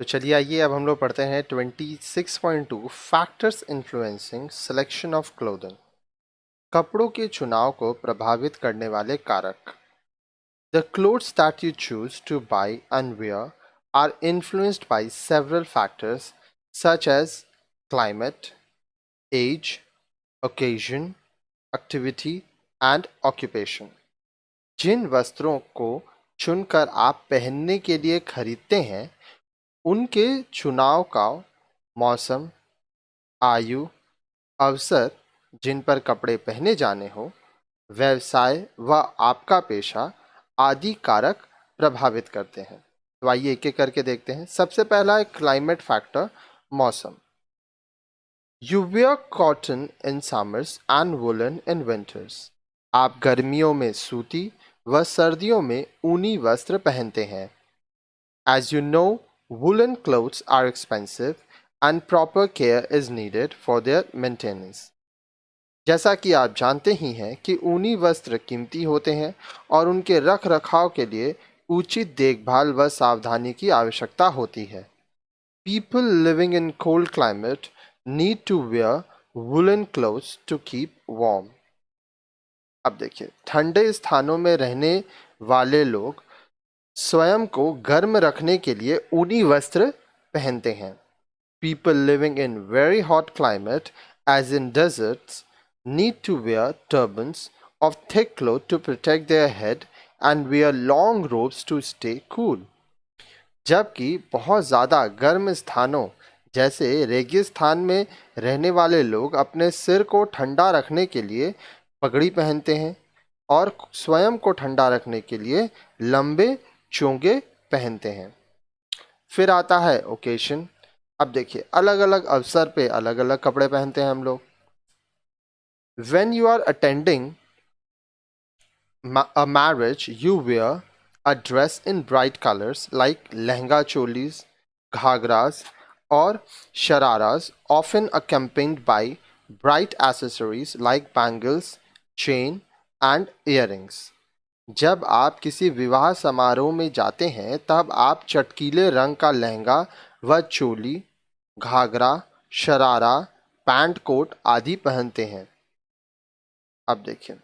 तो चलिए आइए अब हम लोग पढ़ते हैं 26.2 factors influencing selection of clothing. कपड़ों के चुनाव को प्रभावित करने वाले कारक। The clothes that you choose to buy and wear are influenced by several factors such as climate, age, occasion, activity and occupation. जिन वस्त्रों को चुनकर आप पहनने के लिए खरीदते हैं उनके चुनाव का मौसम, आयु, अवसर जिन पर कपड़े पहने जाने हो, व्यवसाय व आपका पेशा आदि कारक प्रभावित करते हैं। तो आइए एक एक करके देखते हैं। सबसे पहला है क्लाइमेट फैक्टर, मौसम। You where cotton in summers and woollen in winters. आप गर्मियों में सूती व सर्दियों में ऊनी वस्त्र पहनते हैं। As you know, woolen clothes are expensive and proper care is needed for their maintenance. जैसा कि आप जानते ही हैं कि ऊनी वस्त्र कीमती होते हैं और उनके रख रखाव के लिए उचित देखभाल व सावधानी की आवश्यकता होती है। People living in cold climate need to wear woolen clothes to keep warm. अब देखिए, ठंडे स्थानों में रहने वाले लोग स्वयं को गर्म रखने के लिए ऊनी वस्त्र पहनते हैं। People living in very hot climate, as in deserts, need to wear turbans of thick cloth to protect their head and wear long robes to stay cool. जबकि बहुत ज़्यादा गर्म स्थानों जैसे रेगिस्तान में रहने वाले लोग अपने सिर को ठंडा रखने के लिए पगड़ी पहनते हैं और स्वयं को ठंडा रखने के लिए लंबे चोंगे पहनते हैं। फिर आता है ओकेशन। अब देखिए, अलग अलग अवसर पे अलग अलग कपड़े पहनते हैं हम लोग। When you are attending a marriage, you wear a dress in bright colors like lehenga cholis, ghagras और shararas, often accompanied by bright accessories like bangles, chain and earrings. जब आप किसी विवाह समारोह में जाते हैं तब आप चटकीले रंग का लहंगा व चोली, घाघरा, शरारा, पैंट कोट आदि पहनते हैं। अब देखिए,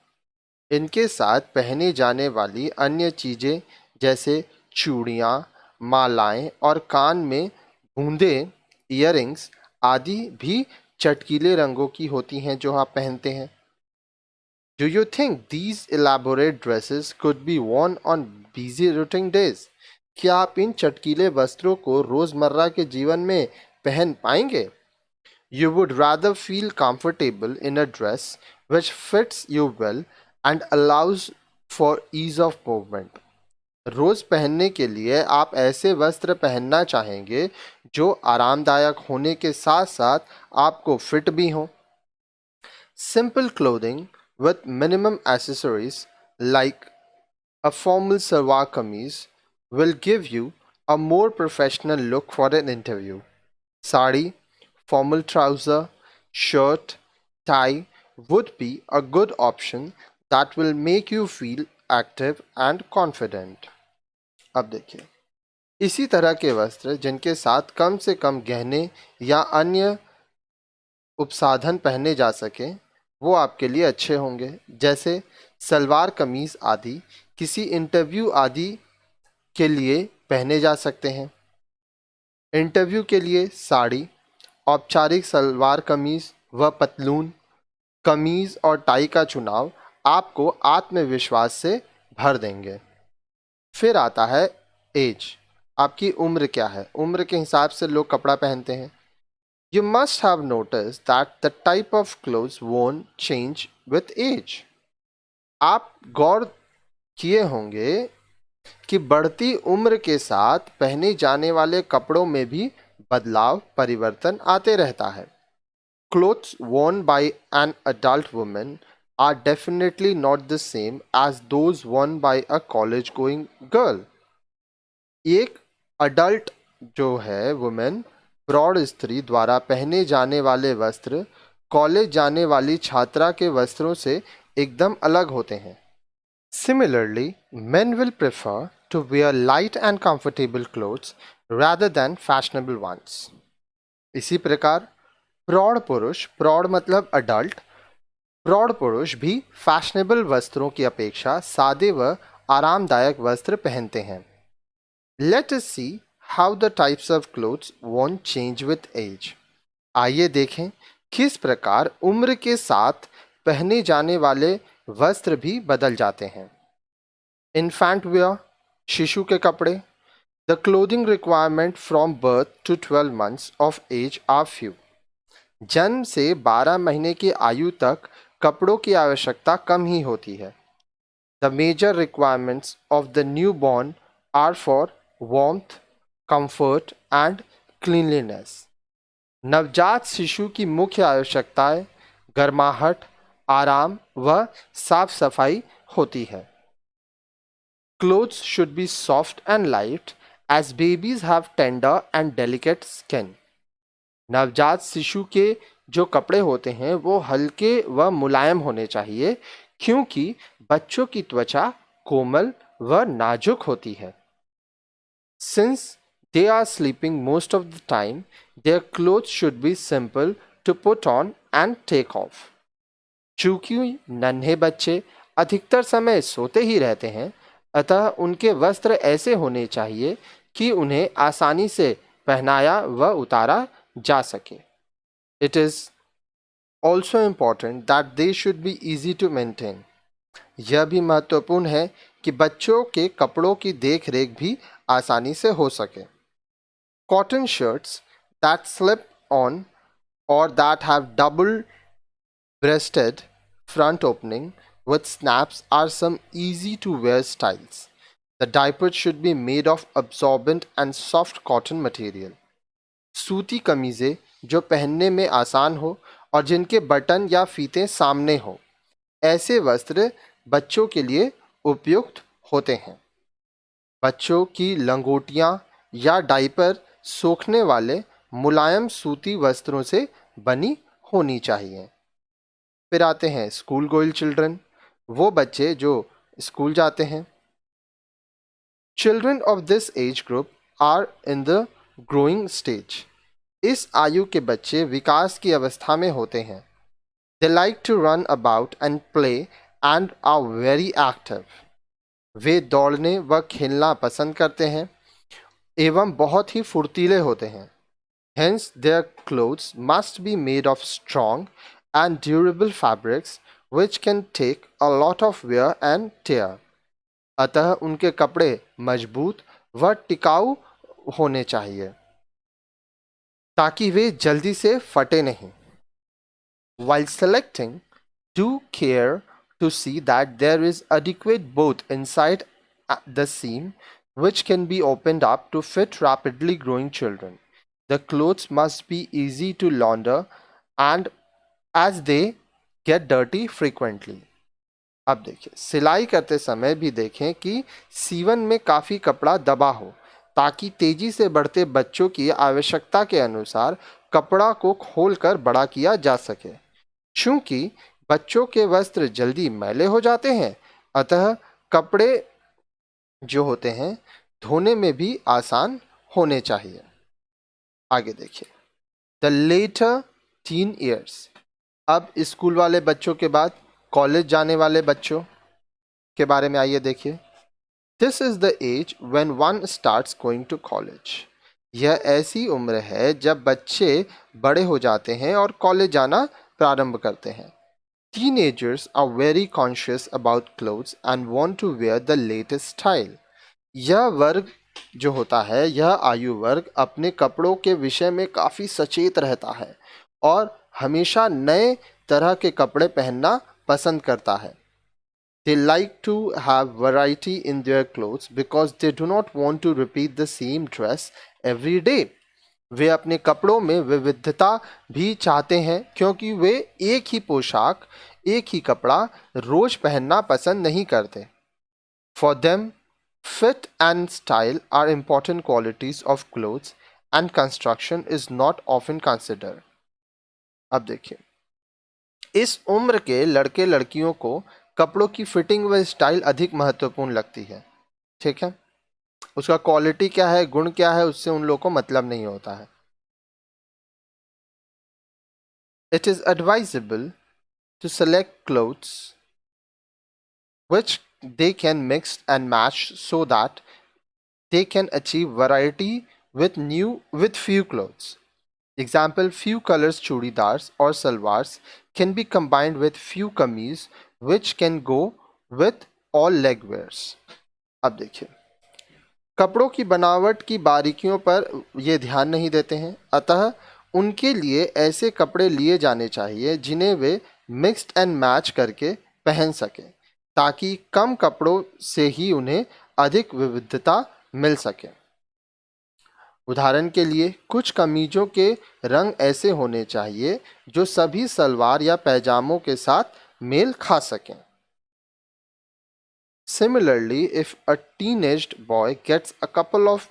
इनके साथ पहने जाने वाली अन्य चीज़ें जैसे चूड़ियाँ, मालाएं और कान में बूंदे, ईयरिंग्स आदि भी चटकीले रंगों की होती हैं जो आप पहनते हैं। Do you think these elaborate dresses could be worn on busy routine days? क्या आप इन चटकीले वस्त्रों को रोजमर्रा के जीवन में पहन पाएंगे? You would rather feel comfortable in a dress which fits you well and allows for ease of movement. रोज पहनने के लिए आप ऐसे वस्त्र पहनना चाहेंगे जो आरामदायक होने के साथ साथ आपको फिट भी हों। Simple clothing with minimum accessories like a formal salwar kameez will give you a more professional look for an interview. Sari, formal trouser, shirt, tie would be a good option that will make you feel active and confident. अब देखिए, इसी तरह के वस्त्र जिनके साथ कम से कम गहने या अन्य उपसाधन पहने जा सकें वो आपके लिए अच्छे होंगे, जैसे सलवार कमीज आदि किसी इंटरव्यू आदि के लिए पहने जा सकते हैं। इंटरव्यू के लिए साड़ी, औपचारिक सलवार कमीज व पतलून, कमीज और टाई का चुनाव आपको आत्मविश्वास से भर देंगे। फिर आता है एज। आपकी उम्र क्या है? उम्र के हिसाब से लोग कपड़ा पहनते हैं। You must have noticed that the type of clothes worn change with age. आप गौर किए होंगे कि बढ़ती उम्र के साथ पहने जाने वाले कपड़ों में भी बदलाव, परिवर्तन आते रहता है। Clothes worn by an adult woman are definitely not the same as those worn by a college going girl. एक अडल्ट जो है वुमेन, प्रौढ़ स्त्री द्वारा पहने जाने वाले वस्त्र कॉलेज जाने वाली छात्रा के वस्त्रों से एकदम अलग होते हैं। Similarly, men will prefer to wear light and comfortable clothes, rather than fashionable ones. इसी प्रकार प्रौढ़ पुरुष, प्रौढ़ मतलब अडल्ट, प्रौढ़ पुरुष भी फैशनेबल वस्त्रों की अपेक्षा सादे व आरामदायक वस्त्र पहनते हैं. Let us see how the types of clothes won't change with age. आइए देखें किस प्रकार उम्र के साथ पहने जाने वाले वस्त्र भी बदल जाते हैं. Infant wear, शिशु के कपड़े. The clothing requirement from birth to 12 months of age are few. जन्म से 12 महीने की आयु तक कपड़ों की आवश्यकता कम ही होती है. The major requirements of the newborn are for warmth, comfort and cleanliness. नवजात शिशु की मुख्य आवश्यकताएं गर्माहट, आराम व साफ सफाई होती है. Clothes should be soft and light as babies have tender and delicate skin. नवजात शिशु के जो कपड़े होते हैं वो हल्के व मुलायम होने चाहिए क्योंकि बच्चों की त्वचा कोमल व नाजुक होती है. Since they are sleeping most of the time, their clothes should be simple to put on and take off. चूंकि नन्हे बच्चे अधिकतर समय सोते ही रहते हैं, अतः उनके वस्त्र ऐसे होने चाहिए कि उन्हें आसानी से पहनाया व उतारा जा सके. It is also important that they should be easy to maintain. यह भी महत्वपूर्ण है कि बच्चों के कपड़ों की देख रेख भी आसानी से हो सके. Cotton shirts that slip on or that have double breasted front opening with snaps are some easy to wear styles. The diapers should be made of absorbent and soft cotton material. सूती कमीज़ें जो पहनने में आसान हो और जिनके button या फीते सामने हो, ऐसे वस्त्र बच्चों के लिए उपयुक्त होते हैं. बच्चों की लंगोटियां या डायपर सूखने वाले मुलायम सूती वस्त्रों से बनी होनी चाहिए. फिर आते हैं स्कूल गोइंग चिल्ड्रन, वो बच्चे जो स्कूल जाते हैं. Children of this age group are in the growing stage. इस आयु के बच्चे विकास की अवस्था में होते हैं. They like to run about and play and are very active. वे दौड़ने व खेलना पसंद करते हैं एवं बहुत ही फुर्तीले होते हैं. Hence, their clothes must be made of strong and durable fabrics which can take a lot of wear and tear. अतः उनके कपड़े मजबूत व टिकाऊ होने चाहिए ताकि वे जल्दी से फटे नहीं. While selecting, do care to see that there is adequate both inside the seam which can be opened up to fit rapidly growing children. The clothes must be easy to launder and as they get dirty frequently. अब देखिए सिलाई करते समय भी देखें कि सीवन में काफ़ी कपड़ा दबा हो ताकि तेजी से बढ़ते बच्चों की आवश्यकता के अनुसार कपड़ा को खोलकर बड़ा किया जा सके. चूंकि बच्चों के वस्त्र जल्दी मैले हो जाते हैं, अतः कपड़े जो होते हैं धोने में भी आसान होने चाहिए. आगे देखिए द लेटर टीन ईयर्स. अब स्कूल वाले बच्चों के बाद कॉलेज जाने वाले बच्चों के बारे में आइए देखिए. This is the age when one starts going to college. यह ऐसी उम्र है जब बच्चे बड़े हो जाते हैं और कॉलेज जाना प्रारंभ करते हैं. Teenagers are very conscious about clothes and want to wear the latest style. यह वर्ग जो होता है, यह आयु वर्ग अपने कपड़ों के विषय में काफ़ी सचेत रहता है और हमेशा नए तरह के कपड़े पहनना पसंद करता है. They like to have variety in their clothes because they do not want to repeat the same dress every day. वे अपने कपड़ों में विविधता भी चाहते हैं क्योंकि वे एक ही पोशाक, एक ही कपड़ा रोज पहनना पसंद नहीं करते. For them, fit and style are important qualities of clothes and construction is not often considered. अब देखिए इस उम्र के लड़के लड़कियों को कपड़ों की फिटिंग व स्टाइल अधिक महत्वपूर्ण लगती है. ठीक है. उसका क्वालिटी क्या है, गुण क्या है, उससे उन लोगों को मतलब नहीं होता है. It is advisable to select clothes which they can mix and match so that they can achieve variety with few clothes. Example, few colors chudidars or salwars can be combined with few kameez which can go with all leg wears. अब देखिए, कपड़ों की बनावट की बारीकियों पर ये ध्यान नहीं देते हैं, अतः उनके लिए ऐसे कपड़े लिए जाने चाहिए जिन्हें वे मिक्स्ड एंड मैच करके पहन सकें, ताकि कम कपड़ों से ही उन्हें अधिक विविधता मिल सके. उदाहरण के लिए, कुछ कमीजों के रंग ऐसे होने चाहिए जो सभी सलवार या पैजामों के साथ मेल खा सकें. Similarly, if a teenaged boy gets a couple of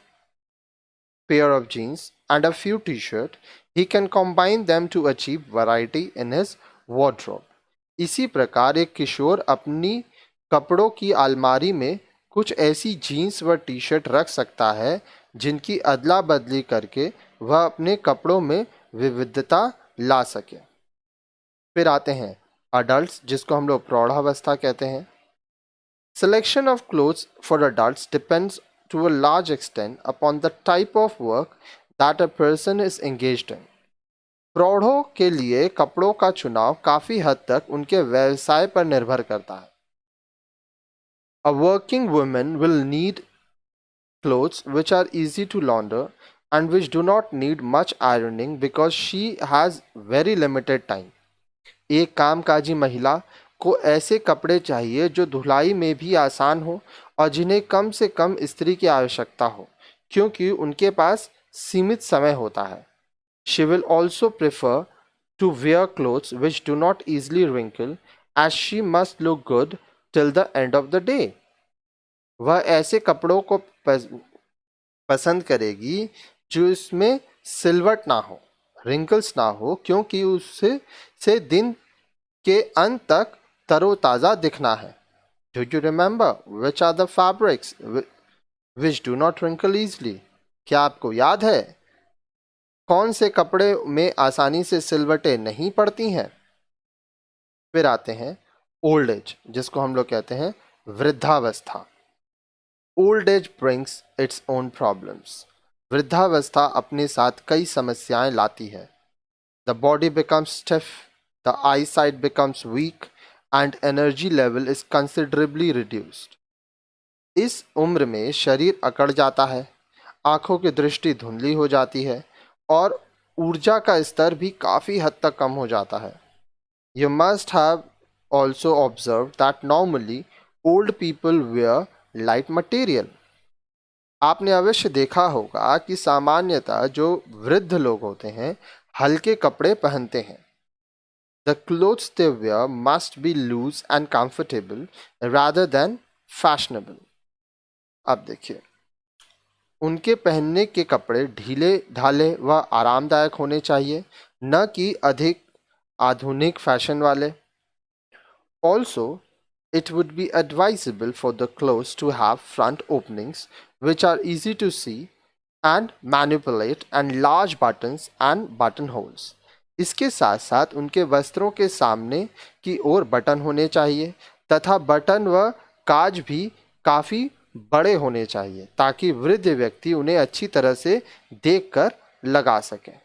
pair of jeans and a few t-shirt, he can combine them to achieve variety in his wardrobe. इसी प्रकार एक किशोर अपनी कपड़ों की अलमारी में कुछ ऐसी जीन्स व टी शर्ट रख सकता है जिनकी अदला बदली करके वह अपने कपड़ों में विविधता ला सके. फिर आते हैं अडल्ट, जिसको हम लोग प्रौढ़ावस्था कहते हैं. Selection of clothes for adults depends to a large extent upon the type of work that a person is engaged in. प्रौढ़ों के लिए कपड़ों का चुनाव काफी हद तक उनके व्यवसाय पर निर्भर करता है. A working woman will need clothes which are easy to launder and which do not need much ironing because she has very limited time. एक कामकाजी महिला को ऐसे कपड़े चाहिए जो धुलाई में भी आसान हो और जिन्हें कम से कम इस्त्री की आवश्यकता हो, क्योंकि उनके पास सीमित समय होता है. She will also prefer to wear clothes which do not easily wrinkle as she must look good till the end of the day. वह ऐसे कपड़ों को पसंद करेगी जो इसमें सिलवट ना हो, रिंकल्स ना हो, क्योंकि उससे से दिन के अंत तक तरोताजा दिखना है. Do you remember which are the fabrics which do not wrinkle easily? क्या आपको याद है कौन से कपड़े में आसानी से सिलवटें नहीं पड़ती हैं? फिर आते हैं ओल्ड एज, जिसको हम लोग कहते हैं वृद्धावस्था. Old age brings its own problems. वृद्धावस्था अपने साथ कई समस्याएं लाती है. The body becomes stiff, the I site becomes week and energy level is considerably reduced. इस उम्र में शरीर अकड़ जाता है, आंखों की दृष्टि धुंधली हो जाती है और ऊर्जा का स्तर भी काफ़ी हद तक कम हो जाता है. You must have also observed that normally old people wear light material. आपने अवश्य देखा होगा कि सामान्यतः जो वृद्ध लोग होते हैं हल्के कपड़े पहनते हैं. The clothes they wear must be loose and comfortable rather than fashionable. अब देखिए, उनके पहनने के कपड़े ढीले ढाले व आरामदायक होने चाहिए, न कि अधिक आधुनिक फैशन वाले. Also, it would be advisable for the clothes to have front openings which are easy to see and manipulate and large buttons and buttonholes. इसके साथ साथ उनके वस्त्रों के सामने की ओर बटन होने चाहिए तथा बटन व काज भी काफ़ी बड़े होने चाहिए ताकि वृद्ध व्यक्ति उन्हें अच्छी तरह से देखकर लगा सकें.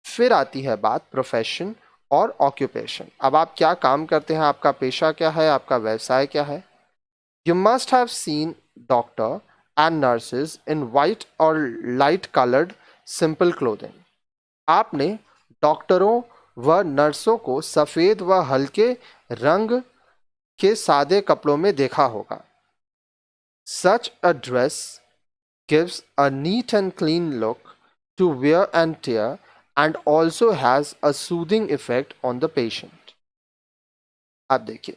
फिर आती है बात प्रोफेशन और ऑक्यूपेशन. अब आप क्या काम करते हैं, आपका पेशा क्या है, आपका व्यवसाय क्या है. You must have seen doctor and nurses in white और लाइट कलर्ड सिंपल क्लोथिंग. आपने डॉक्टरों व नर्सों को सफ़ेद व हल्के रंग के सादे कपड़ों में देखा होगा. सच अ dress gives a neat and clean look to wear and tear and also has a soothing effect on the patient. आप देखिए,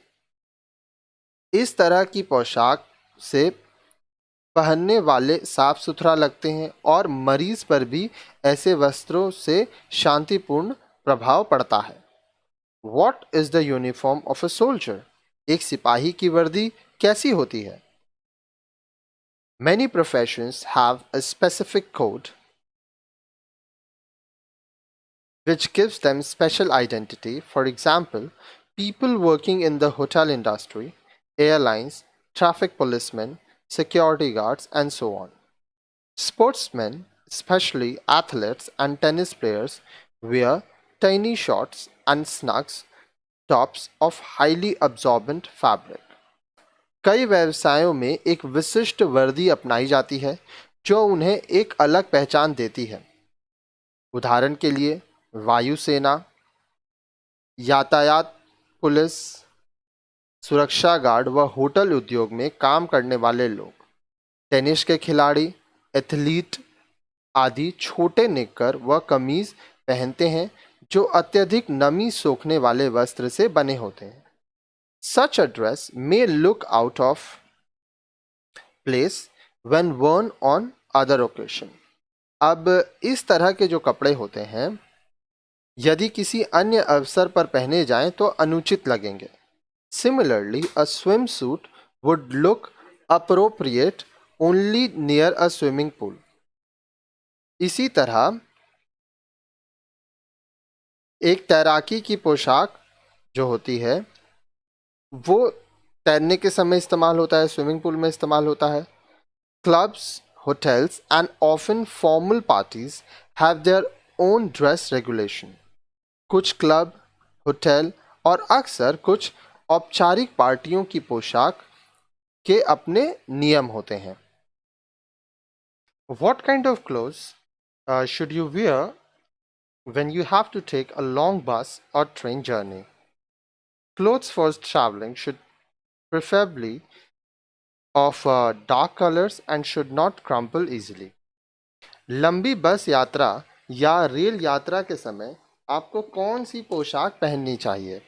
इस तरह की पोशाक से पहनने वाले साफ सुथरा लगते हैं और मरीज पर भी ऐसे वस्त्रों से शांतिपूर्ण प्रभाव पड़ता है. What is the uniform of a soldier? एक सिपाही की वर्दी कैसी होती है? Many professions have a specific code which gives them special identity. For example, people working in the hotel industry, airlines, traffic policemen, security guards, and so on. Sportsmen, especially athletes and tennis players, wear tiny shorts and snugs tops of highly absorbent fabric. कई व्यवसायों में एक विशिष्ट वर्दी अपनाई जाती है जो उन्हें एक अलग पहचान देती है। उदाहरण के लिए वायुसेना, यातायात पुलिस, सुरक्षा गार्ड व होटल उद्योग में काम करने वाले लोग। टेनिस के खिलाड़ी, एथलीट आदि छोटे निक्कर व कमीज पहनते हैं जो अत्यधिक नमी सोखने वाले वस्त्र से बने होते हैं। Such a dress may look out of place when worn on other occasion. अब इस तरह के जो कपड़े होते हैं यदि किसी अन्य अवसर पर पहने जाएं तो अनुचित लगेंगे। Similarly, a swimsuit would look appropriate only near a swimming pool. इसी तरह एक तैराकी की पोशाक जो होती है वो तैरने के समय इस्तेमाल होता है, स्विमिंग पूल में इस्तेमाल होता है। Clubs, hotels and often formal parties have their own dress regulation. कुछ क्लब, होटल और अक्सर कुछ औपचारिक पार्टियों की पोशाक के अपने नियम होते हैं। What kind of clothes should you wear when you have to take a long bus or train journey? Clothes for traveling should preferably of dark colors and should not crumple easily. लंबी बस यात्रा या rail यात्रा के समय आपको कौन सी पोशाक पहननी चाहिए?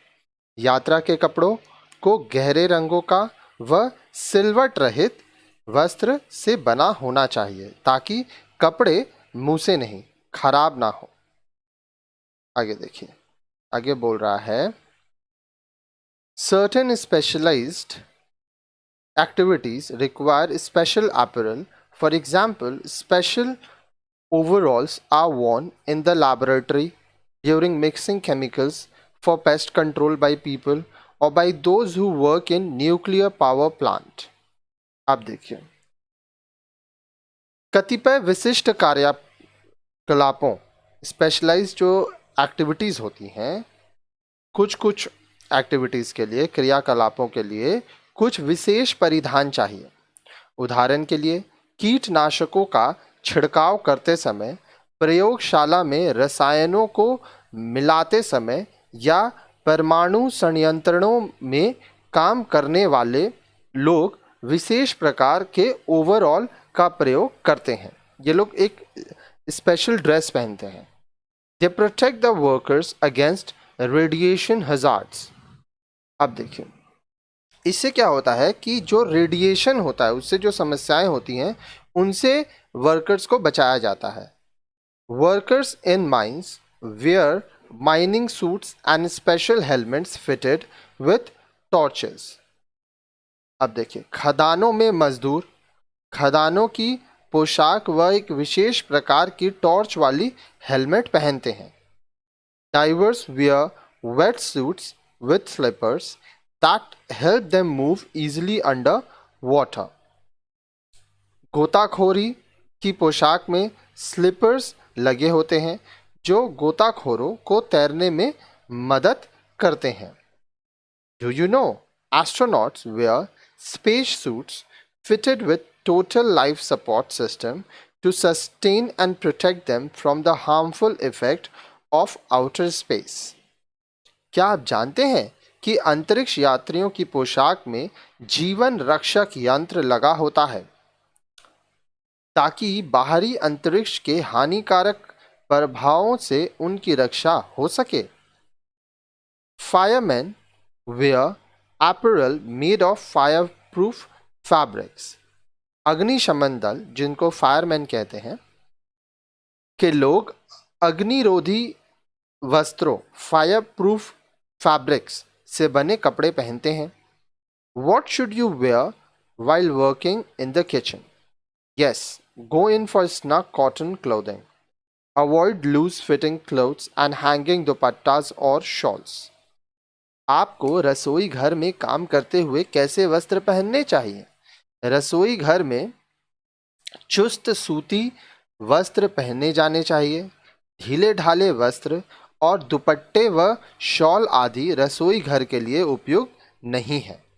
यात्रा के कपड़ों को गहरे रंगों का व सिलवट रहित वस्त्र से बना होना चाहिए ताकि कपड़े मुंह से नहीं खराब ना हो। आगे देखिए, आगे बोल रहा है Certain specialized activities require special apparel. For example, special overalls are worn in the laboratory during mixing chemicals for pest control by people or by those who work in nuclear power plant. अब देखिए, कतिपय विशिष्ट कार्यकलापों specialised जो activities होती हैं, कुछ activities के लिए, क्रियाकलापों के लिए कुछ विशेष परिधान चाहिए। उदाहरण के लिए कीटनाशकों का छिड़काव करते समय, प्रयोगशाला में रसायनों को मिलाते समय या परमाणु संयंत्रणों में काम करने वाले लोग विशेष प्रकार के ओवरऑल का प्रयोग करते हैं। ये लोग एक स्पेशल ड्रेस पहनते हैं। They protect the workers against radiation hazards. अब देखिए, इससे क्या होता है कि जो रेडिएशन होता है उससे जो समस्याएं होती हैं उनसे वर्कर्स को बचाया जाता है। Workers in mines wear mining suits and special helmets fitted with torches. अब देखिए, खदानों में मजदूर खदानों की पोशाक व एक विशेष प्रकार की टॉर्च वाली हेलमेट पहनते हैं। Divers wear wetsuits with slippers that help them move easily under water. गोताखोरी की पोशाक में स्लीपर्स लगे होते हैं जो गोताखोरों को तैरने में मदद करते हैं। Do you know astronauts wear space suits fitted with total life support system to sustain and protect them from the harmful effect of outer space? क्या आप जानते हैं कि अंतरिक्ष यात्रियों की पोशाक में जीवन रक्षक यंत्र लगा होता है ताकि बाहरी अंतरिक्ष के हानिकारक प्रभावों से उनकी रक्षा हो सके। Firemen wear apparel made of fireproof fabrics. अग्निशमन दल, जिनको फायरमैन कहते हैं, के लोग अग्निरोधी वस्त्रों फायर प्रूफ फैब्रिक्स से बने कपड़े पहनते हैं। What should you wear while working in the kitchen? Yes, go in for snug cotton clothing. Avoid loose fitting clothes and hanging dupattas or shawls. आपको रसोई घर में काम करते हुए कैसे वस्त्र पहनने चाहिए? रसोई घर में चुस्त सूती वस्त्र पहने जाने चाहिए। ढीले ढाले वस्त्र और दुपट्टे व शॉल आदि रसोई घर के लिए उपयुक्त नहीं है।